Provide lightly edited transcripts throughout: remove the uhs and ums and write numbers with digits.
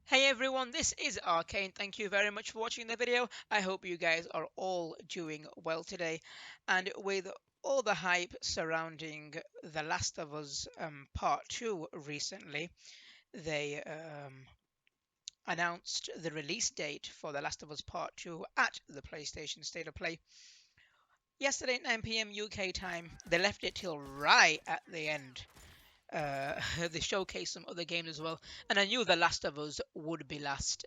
Hey everyone, this is Arcane. Thank you very much for watching the video. I hope you guys are all doing well today. And with all the hype surrounding The Last of Us Part 2 recently, they announced the release date for The Last of Us Part 2 at the PlayStation State of Play. Yesterday at 9 p.m. UK time, they left it till right at the end. They showcased some other games as well, and I knew The Last of Us would be last,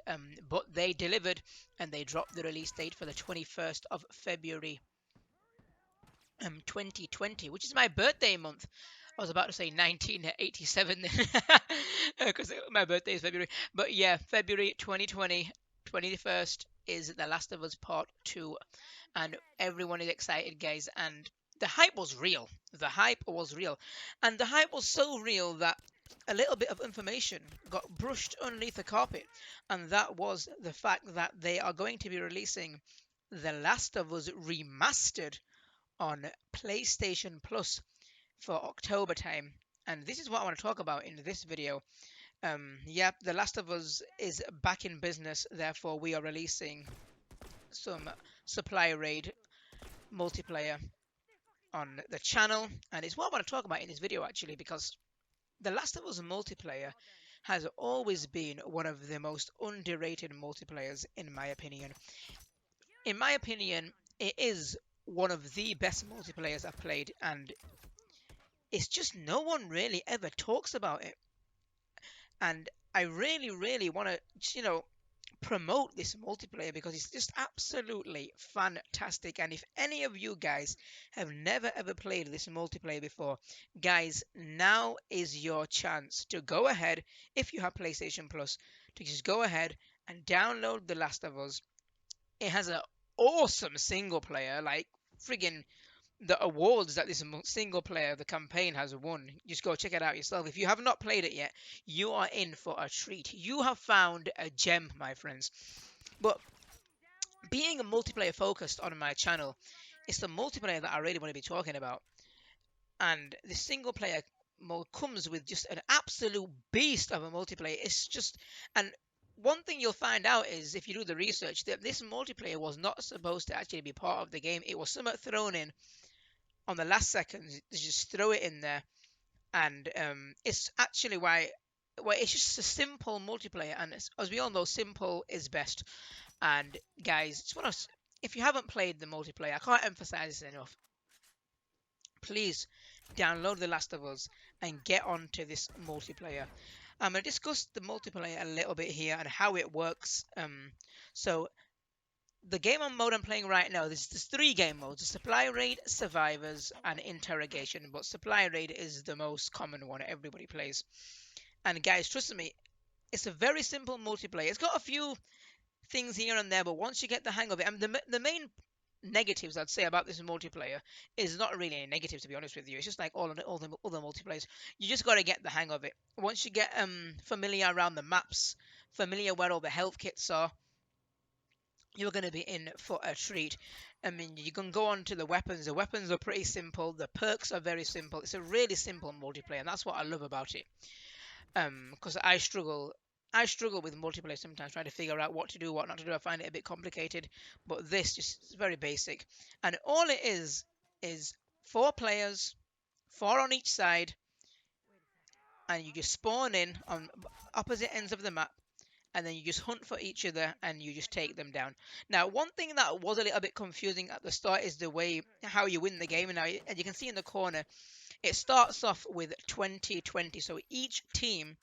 but they delivered and they dropped the release date for the 21st of February 2020, which is my birthday month. I was about to say 1987 because my birthday is February, but yeah, February 2020, 21st is The Last of Us Part 2, and everyone is excited, guys. And the hype was real. The hype was real. And the hype was so real that a little bit of information got brushed underneath the carpet. And that was the fact that they are going to be releasing The Last of Us Remastered on PlayStation Plus for October time. And this is what I want to talk about in this video. Yep, The Last of Us is back in business. Therefore, we are releasing some supply raid multiplayer on the channel, and it's what I want to talk about in this video actually, because The Last of Us multiplayer has always been one of the most underrated multiplayers in my opinion. In my opinion, it is one of the best multiplayers I've played, and it's just no one really ever talks about it. And I really want to, promote this multiplayer because it's just absolutely fantastic. And if any of you guys have never ever played this multiplayer before, guys, now is your chance to go ahead, if you have PlayStation Plus, to just go ahead and download The Last of Us. It has an awesome single player, like friggin' the awards that this single player, the campaign, has won. Just go check it out yourself. If you have not played it yet, you are in for a treat. You have found a gem, my friends. But being a multiplayer focused on my channel, it's the multiplayer that I really want to be talking about. And the single player mode comes with just an absolute beast of a multiplayer. It's just, and one thing you'll find out is if you do the research that this multiplayer was not supposed to actually be part of the game. It was somewhat thrown in on the last second. Just throw it in there, and it's actually why. Well, it's just a simple multiplayer, and as we all know, simple is best. And guys, just want to, if you haven't played the multiplayer, I can't emphasize this enough. Please download The Last of Us and get onto this multiplayer. I'm going to discuss the multiplayer a little bit here and how it works. So the mode I'm playing right now, there's three game modes: supply raid, survivors, and interrogation. But supply raid is the most common one everybody plays. And guys, trust me, it's a very simple multiplayer. It's got a few things here and there, but once you get the hang of it, and the main negatives I'd say about this multiplayer is not really any negative, to be honest with you. It's just like all the other multiplayers. You just got to get the hang of it. Once you get familiar around the maps, familiar where all the health kits are, you're going to be in for a treat. I mean, you can go on to the weapons. The weapons are pretty simple. The perks are very simple. It's a really simple multiplayer, and that's what I love about it. Because I struggle with multiplayer sometimes, trying to figure out what to do, what not to do. I find it a bit complicated, but this just is very basic. And all it is four players, four on each side, and you just spawn in on opposite ends of the map, and then you just hunt for each other and you just take them down. Now, one thing that was a little bit confusing at the start is the way how you win the game. Now, as you can see in the corner, it starts off with 20-20, so each team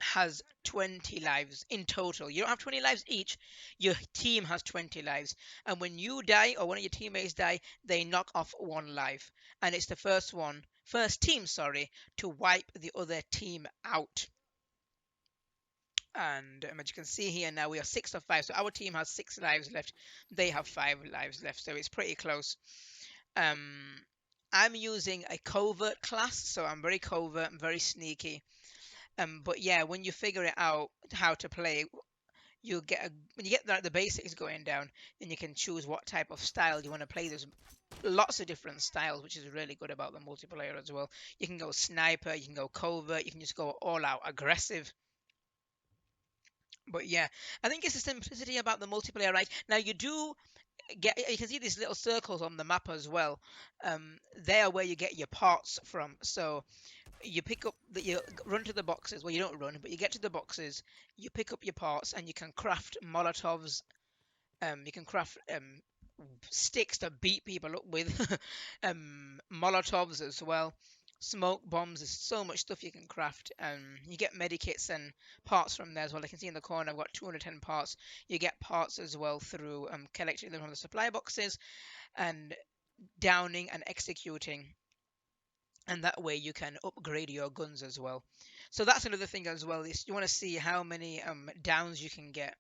has 20 lives in total. You don't have 20 lives each. Your team has 20 lives. And when you die or one of your teammates die, they knock off one life. And it's the first team, sorry, to wipe the other team out. And as you can see here now, we are 6 of 5. So our team has 6 lives left. They have 5 lives left. So it's pretty close. I'm using a covert class. So I'm very covert. I'm very sneaky. But yeah, when you figure it out how to play, when you get the basics going down, then you can choose what type of style you want to play. There's lots of different styles, which is really good about the multiplayer as well. You can go sniper, you can go covert, you can just go all out aggressive. But yeah, I think it's the simplicity about the multiplayer, right? Now you do you can see these little circles on the map as well. They are where you get your parts from. So you pick up you run to the boxes. Well, you don't run, but you get to the boxes. You pick up your parts, and you can craft Molotovs. You can craft sticks to beat people up with, Molotovs as well, smoke bombs. There's so much stuff you can craft. You get medikits and parts from there as well. I can see in the corner I've got 210 parts. You get parts as well through collecting them from the supply boxes and downing and executing, and that way you can upgrade your guns as well. So that's another thing as well, is you want to see how many downs you can get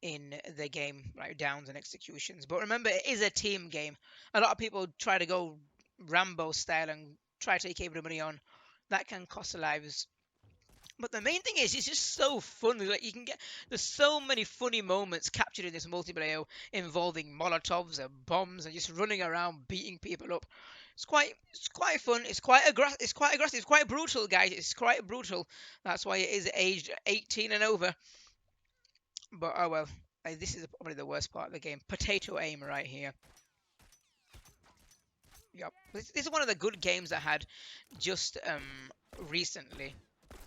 in the game, right? Downs and executions. But remember, it is a team game. A lot of people try to go Rambo style and try to take everybody on. That can cost lives. But the main thing is, it's just so fun. Like you can get, there's so many funny moments captured in this multiplayer involving Molotovs and bombs and just running around beating people up. It's quite fun. It's quite aggressive. It's quite brutal, guys. It's quite brutal. That's why it is aged 18 and over. But oh well, this is probably the worst part of the game. Potato aim right here. Yep. This is one of the good games I had just recently.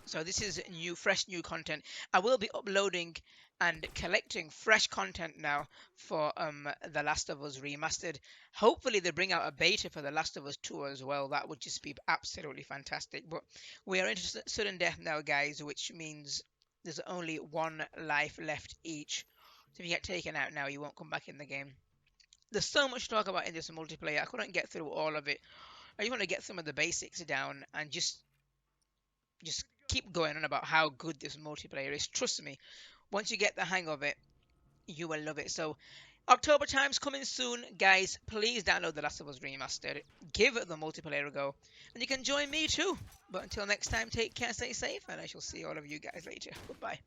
So this is fresh new content. I will be uploading and collecting fresh content now for The Last of Us Remastered. Hopefully they bring out a beta for The Last of Us 2 as well. That would just be absolutely fantastic. But we are into sudden death now, guys, which means there's only one life left each. So if you get taken out now, you won't come back in the game. There's so much to talk about in this multiplayer. I couldn't get through all of it. I just want to get some of the basics down and just keep going on about how good this multiplayer is. Trust me, once you get the hang of it, you will love it. So, October time's coming soon, guys. Please download The Last of Us Remastered. Give it the multiplayer a go, and you can join me too. But until next time, take care, stay safe, and I shall see all of you guys later. Goodbye.